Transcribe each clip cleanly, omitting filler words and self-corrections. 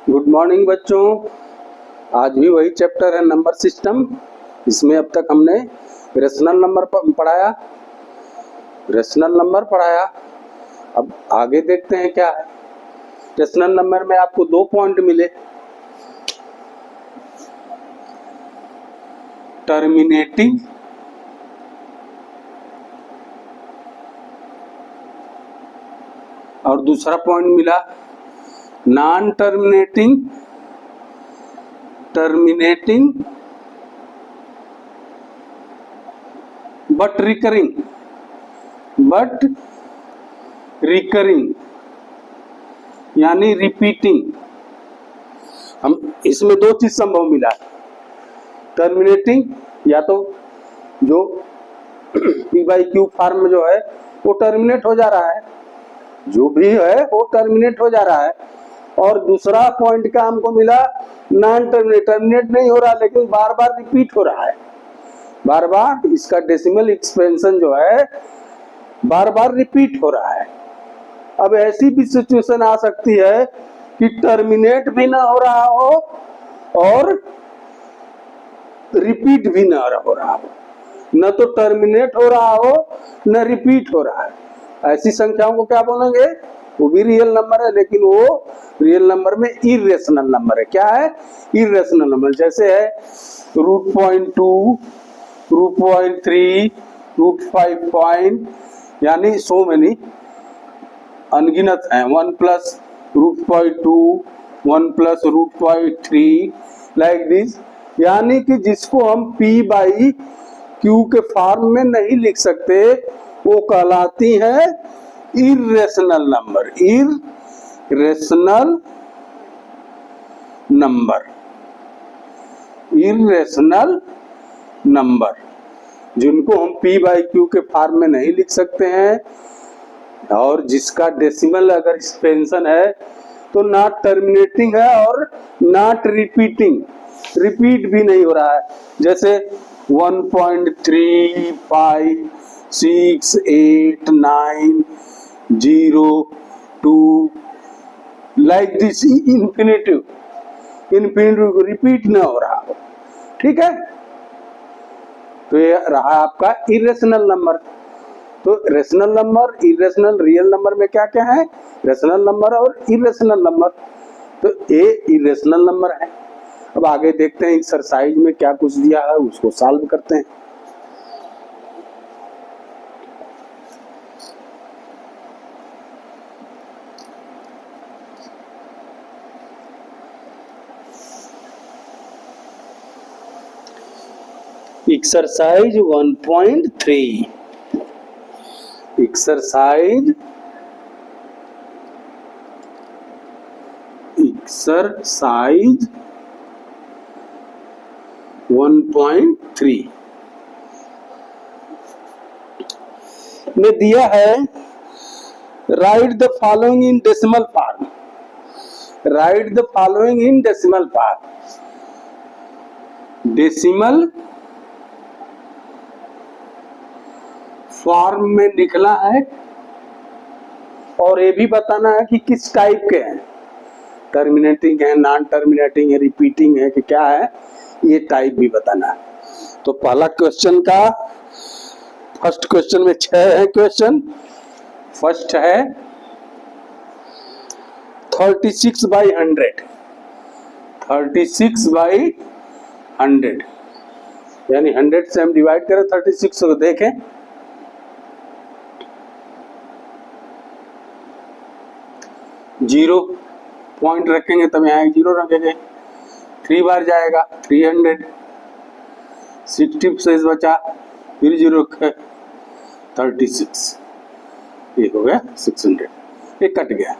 Good morning बच्चों। आज भी वही चैप्टर है नंबर सिस्टम। इसमें अब तक हमने रेशनल नंबर पढ़ाया। अब आगे देखते हैं क्या है। रेशनल नंबर में आपको 2 पॉइंट मिले, टर्मिनेटिंग और दूसरा पॉइंट मिला non terminating, terminating but recurring यानी रिपीटिंग। हम इसमें 2 चीज संभव मिला। टर्मिनेटिंग या तो जो P बाई क्यू फॉर्म में जो है वो टर्मिनेट हो जा रहा है, जो भी है वो टर्मिनेट हो जा रहा है। और दूसरा पॉइंट का हमको मिला नॉन टर्मिनेट नहीं हो रहा, लेकिन बार बार रिपीट हो रहा है। बार बार इसका डेसिमल एक्सपेंशन जो है बार बार रिपीट हो रहा है। अब ऐसी भी सिचुएशन आ सकती है कि टर्मिनेट भी ना हो रहा हो और रिपीट भी ना हो रहा हो, न तो टर्मिनेट हो रहा हो न रिपीट हो रहा है। ऐसी संख्याओं को क्या बोलेंगे? वो भी रियल नंबर है, लेकिन वो रियल नंबर में इरेशनल नंबर है। क्या है? Irrational number. जैसे है √.2, √.3, √5 यानी सो मेनी, अनगिनत है। 1 प्लस √.2, 1 प्लस √.3 लाइक दिस। यानी कि जिसको हम P बाई क्यू के फॉर्म में नहीं लिख सकते वो कहलाती है इरेशनल नंबर। इरेशनल नंबर जिनको हम P बाई क्यू के फॉर्म में नहीं लिख सकते हैं और जिसका डेसिमल अगर एक्सपेंशन है तो नॉट टर्मिनेटिंग है और नॉट रिपीटिंग, रिपीट भी नहीं हो रहा है। जैसे 1.3568902 लाइक दिस, इन्फिनिटिव रिपीट ना हो रहा हो। ठीक है, तो ये रहा आपका इरेशनल नंबर। तो rational number, irrational, real number में क्या क्या है? रेशनल नंबर और इरेशनल नंबर। तो ये इरेशनल नंबर है। अब आगे देखते हैं एक्सरसाइज में क्या कुछ दिया है, उसको सॉल्व करते हैं। एक्सरसाइज 1.3, एक्सरसाइज 1.3 में दिया है right the following in decimal form. Right the following in decimal form. Decimal form में लिखना है और ये भी बताना है कि किस टाइप के हैं, टर्मिनेटिंग है, नॉन टर्मिनेटिंग है, रिपीटिंग है कि क्या है, ये टाइप भी बताना है। तो पहला क्वेश्चन का, फर्स्ट क्वेश्चन में 6 है क्वेश्चन। फर्स्ट है 36/100, 36/100 यानी 100 से हम डिवाइड करें 36 को, देखें 0 पॉइंट रखेंगे तब यहाँ 0 रखेंगे, 3 बार जाएगा 300, 60 शेष बचा, फिर 0 36, ये हो गया 600, ये कट गया।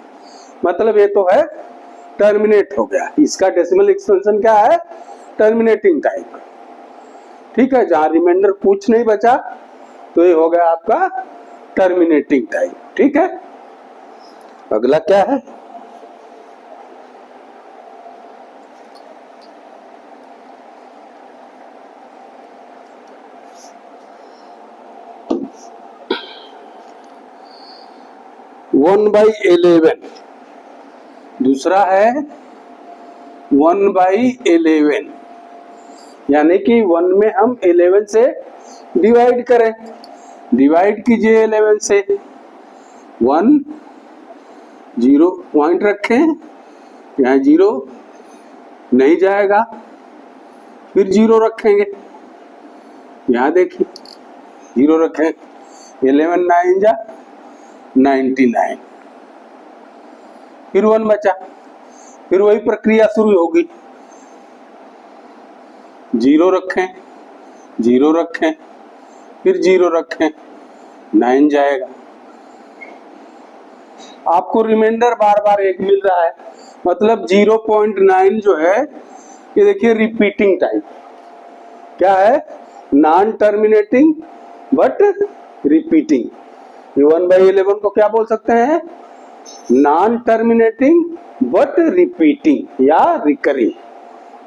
मतलब ये तो है टर्मिनेट हो गया। इसका डेसिमल एक्सपेंशन क्या है? Terminating type. ठीक है, जहां रिमाइंडर कुछ नहीं बचा तो ये हो गया आपका टर्मिनेटिंग टाइप। ठीक है, अगला क्या है? One by 11। दूसरा है 1/11, यानी कि 1 में हम 11 से डिवाइड करें। डिवाइड कीजिए 11 से, 1 0 पॉइंट रखें, यहाँ 0 नहीं जाएगा, फिर 0 रखेंगे, यहाँ देखिए 0 रखें, 11 9 जा 99, फिर 1 बचा, फिर वही प्रक्रिया शुरू होगी, 0 रखें, 0 रखें, फिर 0 रखें, 9 जाएगा। आपको रिमाइंडर बार बार 1 मिल रहा है, मतलब 0.9 जो है ये देखिए रिपीटिंग टाइप, क्या है, नॉन टर्मिनेटिंग बट रिपीटिंग। ये 1/11 को क्या बोल सकते हैं, नॉन टर्मिनेटिंग बट रिपीटिंग या रिकरिंग।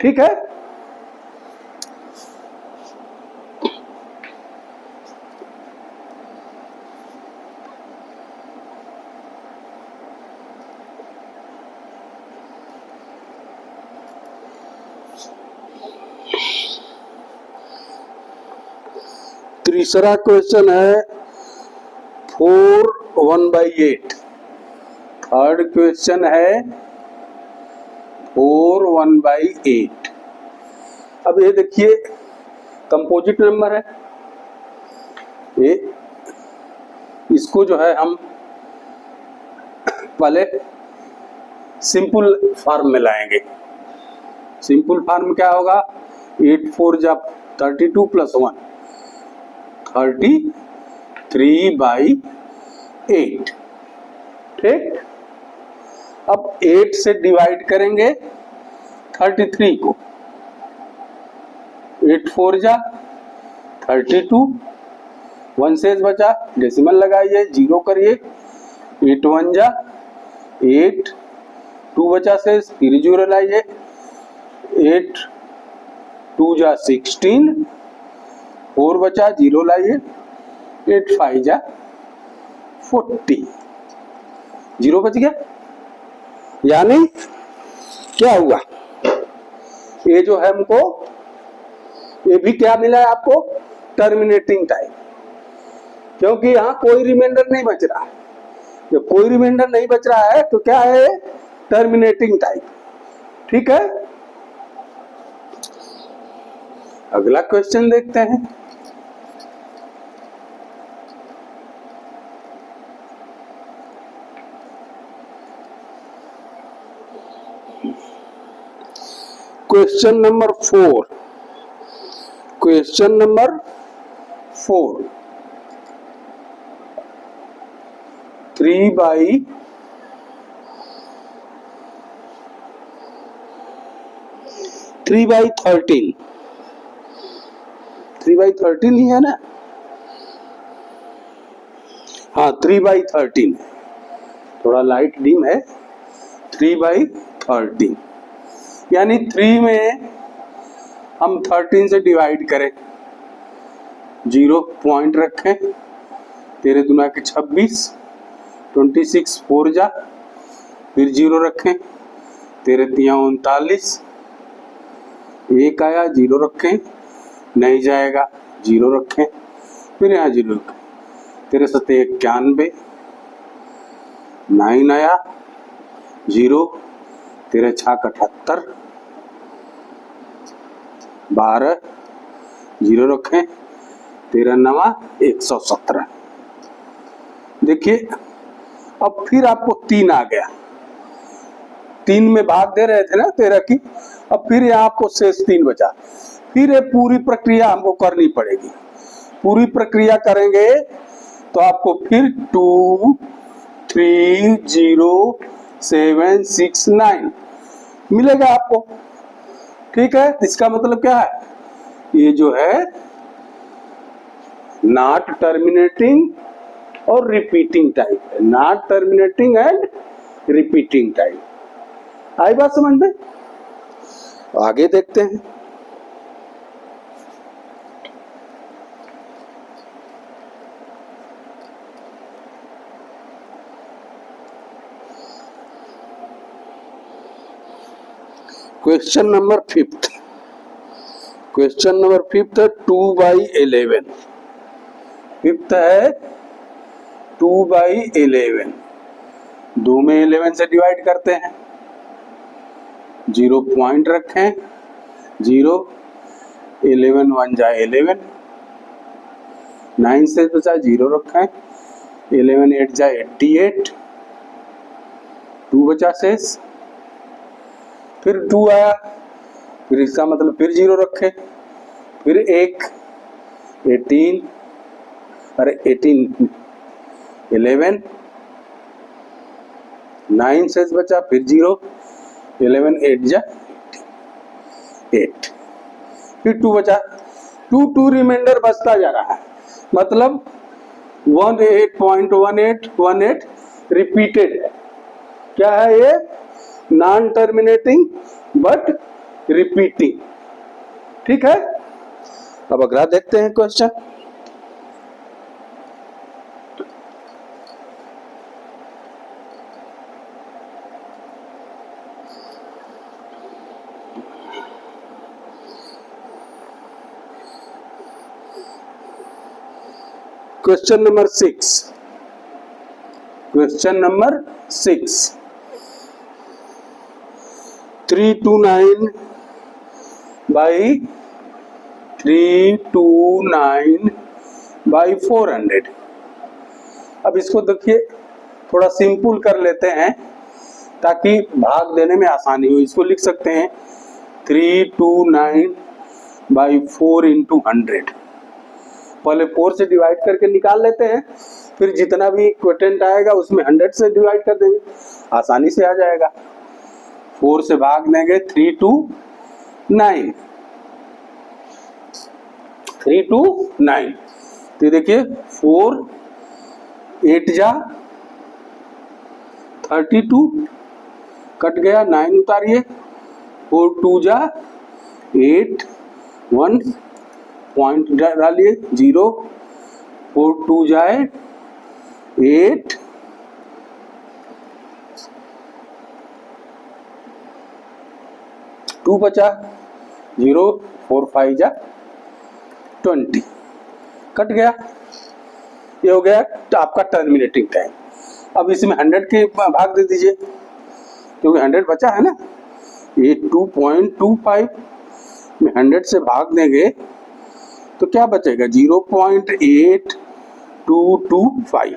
ठीक है, तीसरा क्वेश्चन है 4 1/8। थर्ड क्वेश्चन है 4 1/8। अब ये देखिए कंपोजिट नंबर है, ये इसको जो है हम पहले सिंपल फॉर्म में लाएंगे। सिंपल फॉर्म क्या होगा, 8 4 जा 32 + 1 33/8। ठीक, अब 8 से डिवाइड करेंगे 33 को, 8 4 जा 32, 1 शेष बचा, डेसिमल लगाइए, 0 करिए, 8 1 जा 8, 2 बचा शेष, फिर 0 लाइए, 8 2 जा 16, 4 बचा, 0 लाइए, 8 5 जा 40, 0 बच गया। यानी क्या हुआ, ये जो है हमको, ये भी क्या मिला है आपको, टर्मिनेटिंग टाइप, क्योंकि यहाँ कोई रिमाइंडर नहीं बच रहा है। जब कोई रिमाइंडर नहीं बच रहा है तो क्या है, टर्मिनेटिंग टाइप। ठीक है, अगला क्वेश्चन देखते हैं। क्वेश्चन नंबर 4, क्वेश्चन नंबर 4, 3/13 3/13 ही है ना, हाँ 3/13, थोड़ा लाइट डिम है, 3/13, यानी 3 में हम 13 से डिवाइड करें, 0 पॉइंट रखें, 13 दूना के 26, 26 4 जा, फिर 0 रखें, 13 3 39, 1 आया, 0 रखें, नहीं जाएगा, 0 रखें, फिर यहाँ 0 रखें, 13 7 91, 9 आया, 0, 13 6 78, 12, 0 रखें, 13 9 117। देखिए अब फिर आपको 3 आ गया, 3 में भाग दे रहे थे ना 13 की, अब फिर यहाँ आपको शेष 3 बचा, फिर ये पूरी प्रक्रिया हमको करनी पड़ेगी। पूरी प्रक्रिया करेंगे तो आपको फिर 2 3 0 7 6 9 मिलेगा आपको। ठीक है, इसका मतलब क्या है, ये जो है नॉट टर्मिनेटिंग और रिपीटिंग टाइप है, not terminating and repeating type. आई बात समझ में, आगे देखते हैं। Question number 5th, question number 5th है 2/11। 5th है 2/11। 2 में 11 से डिवाइड करते हैं, 0 पॉइंट रखें, 0, 11 1 जा 11, 9 से बचा 0 रखें, 11 8 जा 88, 2 बचा शेष, फिर 2 आया, फिर इसका मतलब फिर 0 रखे, फिर 1, 18, अरे 18 11, 9 शेष बचा, फिर 0, 11 8 जा 8, फिर 2 बचा, 2 रिमाइंडर बचता जा रहा है, मतलब 18.1818 रिपीटेड है। क्या है ये? Non terminating but repeating. ठीक है, अब अगला देखते हैं question. Question number 6, question number 6, 329 by 400। अब इसको देखिए थोड़ा सिंपल कर लेते हैं ताकि भाग देने में आसानी हो। इसको लिख सकते हैं 329 by 4 into 100। पहले 4 से डिवाइड करके निकाल लेते हैं, फिर जितना भी क्वोटेंट आएगा उसमें 100 से डिवाइड कर देंगे, आसानी से आ जाएगा। 4 से भाग देंगे 329, 329, तो देखिए 4 8 जा 32, कट गया, 9 उतारिए, 4 2 जा 8, 1 पॉइंट डालिए 0, 4 2 जाए 8, 2 बचा, 0 4 5 जा 20, कट गया। ये हो गया आपका टर्मिनेटिंग टाइम। अब इसमें 100 के भाग दे दीजिए क्योंकि 100 बचा है ना। ये 2.25 में 100 से भाग देंगे तो क्या बचेगा? 0.8225,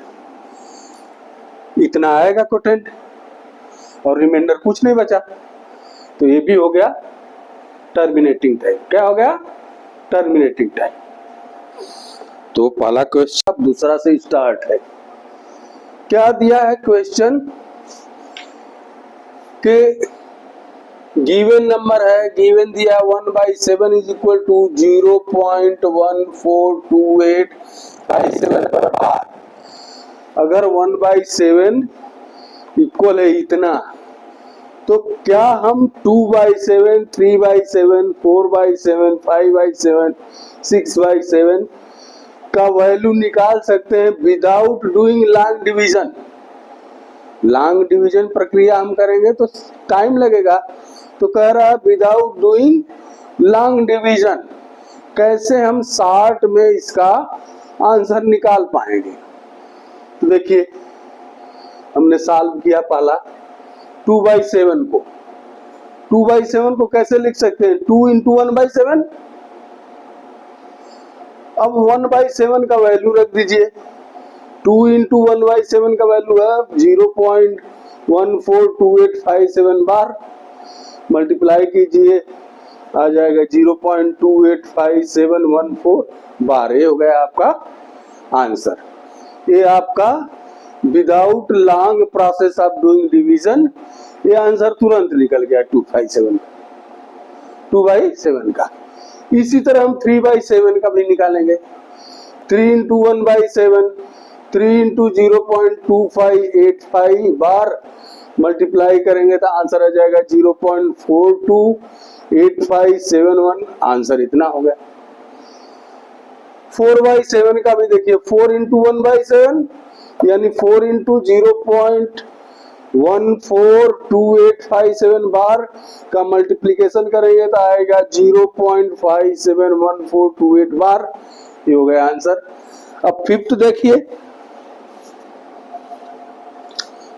इतना आएगा क्वोटेंट और रिमाइंडर कुछ नहीं बचा। तो ये भी हो गया टर्मिनेटिंग टाइम। क्या हो गया? Terminating time. तो पहला क्वेश्चन, अब दूसरा से स्टार्ट है। क्या दिया है क्वेश्चन के गिवन नंबर है, गिवन दिया 1/7 इज इक्वल टू 0.142857 पर बार। अगर 1/7 इक्वल है इतना, तो क्या हम 2/7, 3/7, 4/7, 5/7, 6/7 का वैल्यू निकाल सकते हैं without doing long division? Long division प्रक्रिया हम करेंगे तो टाइम लगेगा, तो कह रहा है विदाउट डूइंग लॉन्ग डिवीजन कैसे हम शॉर्ट में इसका आंसर निकाल पाएंगे। तो देखिए हमने सॉल्व किया पहला 2/7 को। 2/7 को कैसे लिख सकते हैं? 2 into 1/7। अब 1/7 का वैल्यू रख दीजिए। 2 into 1/7 का वैल्यू है 0.142857 बार। मल्टीप्लाई कीजिए, आ जाएगा 0.285714 बार। ये हो गया आपका आंसर। ये आपका without long process of doing division ये आंसर तुरंत निकल गया 2/7 का। इसी तरह हम 3/7 का भी निकालेंगे। 3 into 1/7, 3 into 0.2585 बार मल्टीप्लाई करेंगे तो आंसर आ जाएगा 0.428571। आंसर इतना हो गया। 4/7 का भी देखिए, 4 into 1/7 यानी 4 into 0.2585 142857 बार का मल्टीप्लीकेशन करेंगे तो आएगा 0.571428 बार। ये हो गया आंसर। अब फिफ्थ देखिए,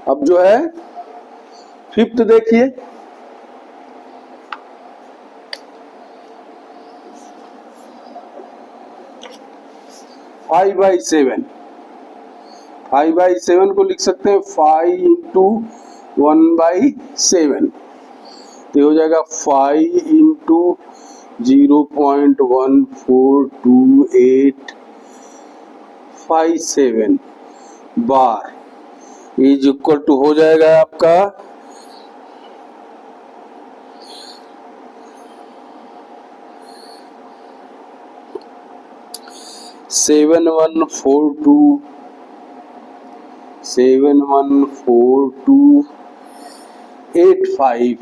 अब जो है फिफ्थ देखिए, 5/7, 5/7 को लिख सकते हैं 5 इंटू 1/7, तो हो जाएगा 5 इंटू 0.142857 बार इज इक्वल टू हो जाएगा आपका 714285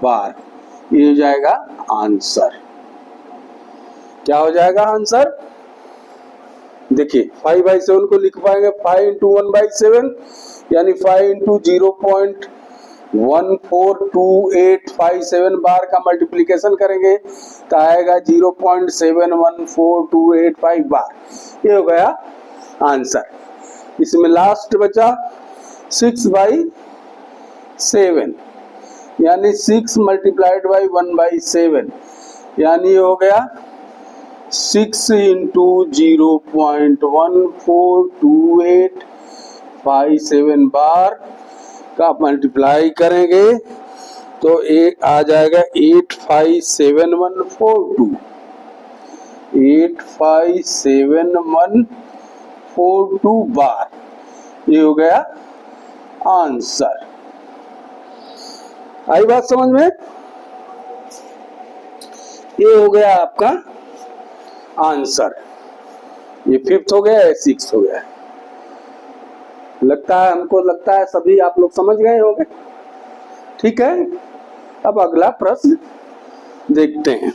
बार। ये हो जाएगा आंसर। क्या हो जाएगा आंसर? देखिए 5/7 को लिख पाएंगे 5 इंटू 1/7 यानी 5 इंटू 0.142857 बार का मल्टीप्लीकेशन करेंगे तो आएगा 0.714285 बार। ये हो गया आंसर। इसमें लास्ट बचा 6/7 यानी 6 मल्टीप्लाइड बाई 1/7 यानी ये हो गया 6 इंटू 0.142857 बार का मल्टीप्लाई करेंगे तो एक आ जाएगा 857142, 857142 बार। ये हो गया आंसर। आई बात समझ में? ये हो गया आपका आंसर। ये फिफ्थ हो गया, सिक्स्थ हो गया। लगता है, हमको लगता है सभी आप लोग समझ गए होंगे। ठीक है, अब अगला प्रश्न देखते हैं।